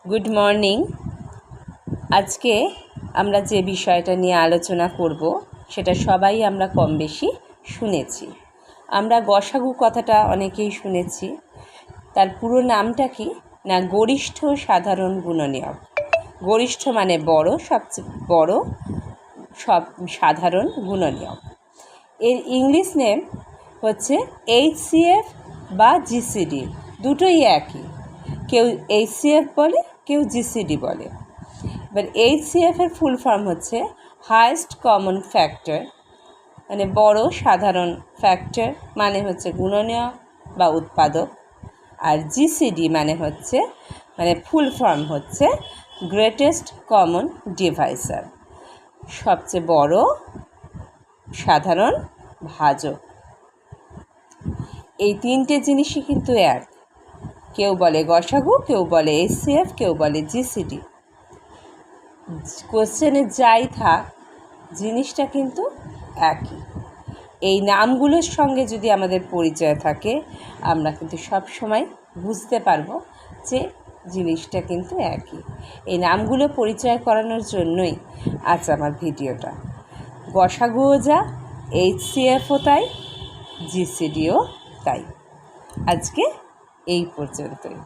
Good morning. আজকে আমরা যে বিষয়টা নিয়ে আলোচনা করব সেটা সবাই আমরা কম বেশি শুনেছি। আমরা গসাগু কথাটা অনেকেই শুনেছি। তার পুরো নামটা কি না, গরিষ্ঠ সাধারণ গুণনীয়ক। গরিষ্ঠ মানে বড়, সবচেয়ে বড় সব সাধারণ গুণনীয়ক। এর ইংলিশ নেম হচ্ছে HCF বা GCD, দুটোই একই। কেউ HCF বলে, কেউ GCD বলে। এবার HCF এর ফুল ফর্ম হচ্ছে হায়েস্ট কমন ফ্যাক্টর, মানে বড় সাধারণ ফ্যাক্টর মানে হচ্ছে গুণনীয়ক বা উৎপাদক। আর GCD মানে হচ্ছে ফুল ফর্ম হচ্ছে গ্রেটেস্ট কমন ডিভাইসার, সবচেয়ে বড় সাধারণ ভাজক। এই তিনটে জিনিসই কিন্তু এক। কেউ বলে গসাগু, কেউ বলে HCF, কেউ বলে GCD। কোশ্চেনে যাই থাক, জিনিসটা কিন্তু একই। এই নামগুলোর সঙ্গে যদি আমাদের পরিচয় থাকে, আমরা কিন্তু সব সময় বুঝতে পারবো যে জিনিসটা কিন্তু একই। এই নামগুলো পরিচয় করানোর জন্যই আজ আমার ভিডিওটা। গসাগুও যা, HCFও তাই, GCDও তাই। আজকে এই পর্যন্তই।